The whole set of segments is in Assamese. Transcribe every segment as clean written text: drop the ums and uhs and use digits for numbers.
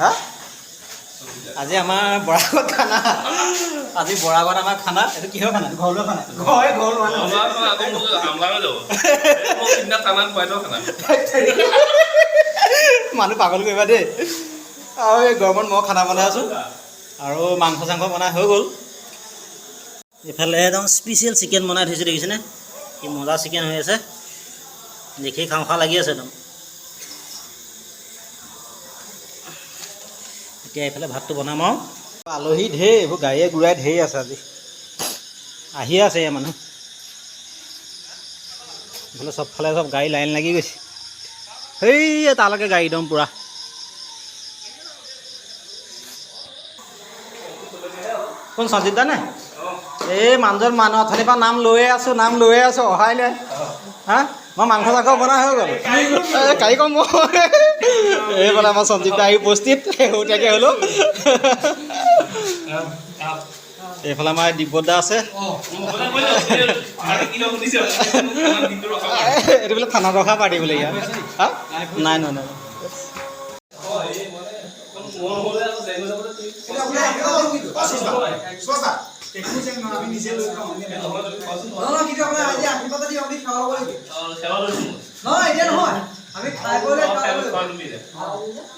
হা আজি আমাৰ বৰাগত খানা আজি বৰাগত আমাৰ খানা এইটো কিহৰ খানা ঘৰুৱা খানা মানুহ পাগল কৰিবা দেই আৰু এই গৰমত মই খানা বনাই আছোঁ আৰু মাংস চাংস বনাই হৈ গ'ল এইফালে একদম স্পেচিয়েল চিকেন বনাই থৈছোঁ দেখিছেনে কি মজা চিকেন হৈ আছে দেখি খাওঁ খাওঁ লাগি আছে একদম এতিয়া এইফালে ভাতটো বনাম আৰু আলহী ঢেৰ এইবোৰ গাড়ীয়ে গুড়াই ঢেৰ আছে আজি আহিয়ে আছে এয়া মানুহ এইফালে চবফালে চব গাড়ী লাইন লাগি গৈছে সেই তালৈকে গাড়ী একদম পূৰা কোন সঞ্জিত দা নে এই মানুহজন মানুহ অথনিৰ পৰা নাম লৈয়ে আছোঁ অহাই নাই হা মই মাংস চাংস বনাই হৈ গ'ল গাড়ী কম এইফালে আমাৰ সঞ্জিত দা আহি উপস্থিত শেহতীয়াকৈ হ'লেও এইফালে আমাৰ দিব্যত দা আছে এইটো বোলে থানাত ৰখা পাৰ্টি বোলে ইয়াত হা নাই নাই নাই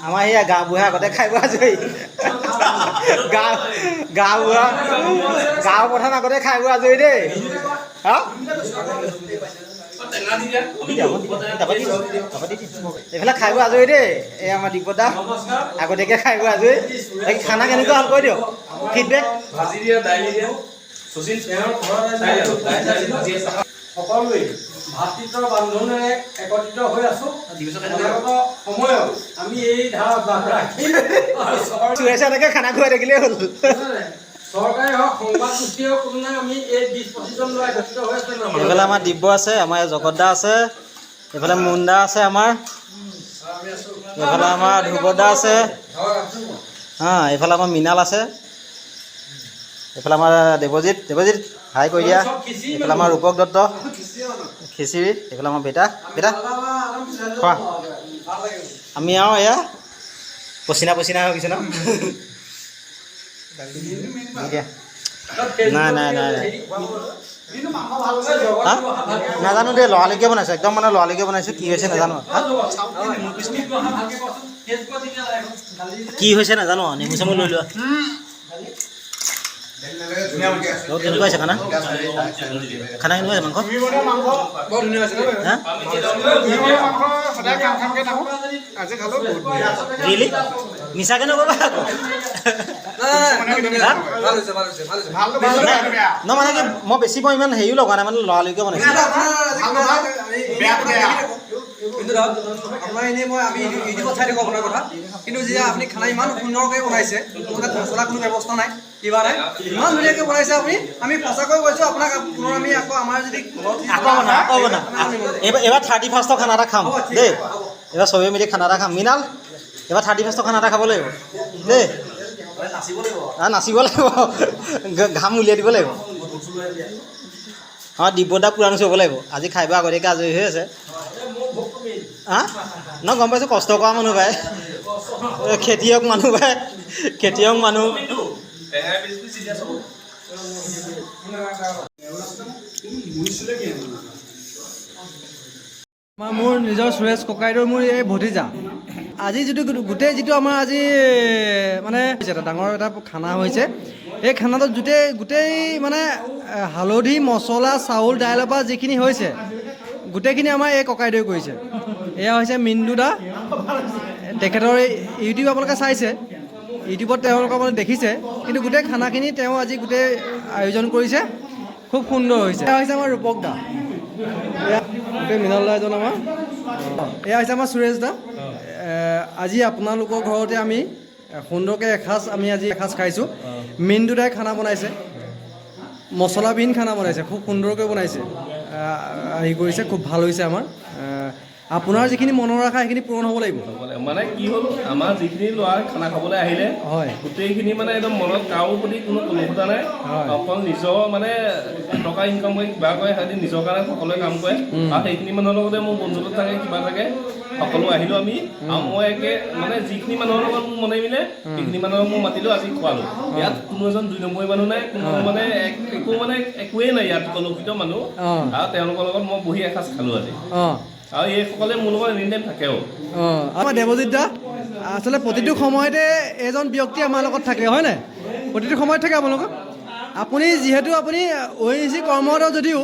আমাৰ এয়া গাঁওবুঢ়া আগতে খাই বৈ আজৰি গাঁও প্ৰধান আগতে খাই বৈ আজৰি দেই হা এইফালে খাই বৈ আজৰি দেই এই আমাৰ দিব্যত দা আগতীয়াকৈ খাই বৈ আজৰি খানা কেনেকুৱা হ'ল কৈ দিয়ক ফিডবেক সকলোৱে ভাতৃত্বৰ বান্ধোনেৰে একত্ৰিত হৈ আছোঁ সময়ত আমি এই ধাৰা অব্যাহত ৰাখিম এনেকৈ খানা খুৱাই থাকিলেই হ'ল চৰকাৰে হওক সংবাদ গোষ্ঠী হওক কোনো নাই আমি এই 20-25জন ল'ৰা একত্ৰিত হৈ আছোঁ এইফালে আমাৰ দিব্য আছে আমাৰ জগত দা আছে এইফালে মুণ্ডা আছে আমাৰ এইফালে আমাৰ ধ্ৰুৱত দা আছে হা এইফালে আমাৰ মৃণাল আছে এইফালে আমাৰ দেৱজিৎ হাই কৰি দিয়া এইফালে আমাৰ ৰূপক দত্ত খিচিৰি এইফালে আমাৰ বেটা খোৱা আমি আৰু এয়া পচিনা হৈ গৈছে ন দিয়া নাই নাজানো দেই লৰালৰিকে বনাইছোঁ একদম মানে লৰালৰিকে বনাইছোঁ কি হৈছে নাজানো কি হৈছে নাজানো নেমু চেমু লৈ লোৱা কেনেকুৱা হৈছে খানা কেনেকুৱা হৈছে মাংস ৰিয়েলি মিছাকৈ নক'বা ন মানে কি মই বেছি মই ইমান হেৰিও লগা নাই মানে লৰালৰিকে বনাইছোঁ কিন্তু আপোনাৰ এনেই মই আমি ইউটিউবত চাই থাকোঁ আপোনাৰ কথা কিন্তু যেতিয়া আপুনি খানা ইমান সুন্দৰকৈ বনাইছে তাত মছলা কোনো ব্যৱস্থা নাই কিবা নাই ইমান ধুনীয়াকৈ বনাইছে আপুনি আমি সঁচাকৈ কৈছোঁ আপোনাক পুনৰ আমি আকৌ আমাৰ যদি আকৌ বনা এইবাৰ 31st খানা এটা খাম দেই এইবাৰ চবেই মিলি খানা এটা খাম মৃণাল এইবাৰ 31st খানা এটা খাব লাগিব দেই নাচিব লাগিব ঘাম উলিয়াই দিব লাগিব অঁ দিব্যদা পুৰাণো চুব লাগিব আজি খাই বৈ আগতীয়াকৈ আজৰি হৈ আছে হা ন গম পাইছোঁ কষ্ট কৰা মানুহ পায় খেতিয়ক মানুহ মোৰ নিজৰ সুৰেশ ককাইদেউৰ মোৰ এই ভতিজা আজি যিটো আমাৰ আজি মানে এটা ডাঙৰ এটা খানা হৈছে এই খানাটোত গোটেই মানে হালধি মছলা চাউল দাইলৰ পৰা যিখিনি হৈছে গোটেইখিনি আমাৰ এই ককাইদেউে কৰিছে এয়া হৈছে মিণ্ডু দা তেখেতৰ ইউটিউব আপোনালোকে চাইছে ইউটিউবত তেওঁলোকে মানে দেখিছে কিন্তু গোটেই খানাখিনি তেওঁ আজি গোটেই আয়োজন কৰিছে খুব সুন্দৰ হৈছে এয়া হৈছে আমাৰ ৰূপক দা গোটেই মৃণাল দা এজন আমাৰ এয়া হৈছে আমাৰ সুৰেশ দা আজি আপোনালোকৰ ঘৰতে আমি সুন্দৰকৈ এসাঁজ খাইছোঁ মিণ্ডু দাই খানা বনাইছে মছলাবিহীন খানা বনাইছে খুব সুন্দৰকৈ বনাইছে হেৰি কৰিছে খুব ভাল হৈছে আমাৰ আপোনাৰ যিখিনি মনৰ আশা সেইখিনি পূৰণ হ'ব লাগিব মানে কি হ'ল আমাৰ যিখিনি ল'ৰা খানা খাবলৈ আহিলে হয় গোটেইখিনি মানে একদম মনত কাৰো প্ৰতি কোনো কলুষতা নাই অকল নিজৰ মানে টকা ইনকাম কৰি কিবা কৰে সিহঁতি নিজৰ কাৰণে সকলোৱে কাম কৰে আৰু সেইখিনি মানুহৰ লগতে মোৰ বন্ধুত্ব থাকে কিবা থাকে সকলো আহিলোঁ আমি আৰু মই একে মানে যিখিনি মানুহৰ লগত মোৰ মনে মিলে সেইখিনি মানুহক মই মাতিলোঁ আজি খোৱালোঁ ইয়াত কোনো এজন 2 নম্বৰী মানুহ নাই কোনো মানে একো মানে একোৱেই নাই ইয়াত কলুষিত মানুহ আৰু তেওঁলোকৰ লগত মই বহি এসাঁজ খালোঁ আজি আৰু এইসকলে মোৰ লগত এনি টাইম থাকেও আমাৰ দেৱজিৎ দা আচলতে প্ৰতিটো সময়তে এজন ব্যক্তি আমাৰ লগত থাকে হয় নাই প্ৰতিটো সময়ত থাকে আপোনালোকক আপুনি যিহেতু আপুনি ONGC কৰ্মৰত যদিও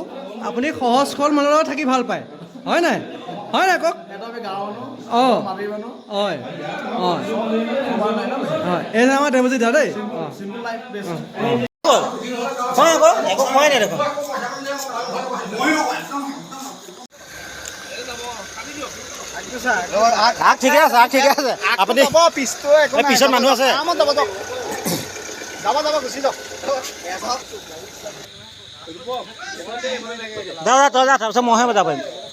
আপুনি সহজ সৰল মানুহৰ লগত থাকি ভাল পায় হয় নাই কওক অঁ হয় হয় এই আমাৰ দেৱজিৎ দা দেই একো খোৱাই নাই দেখোন আগ ঠিকে আছে আপুনি পিছত মানুহ আছে যা তই যা তাৰপিছত মইহে বজাব পাৰিম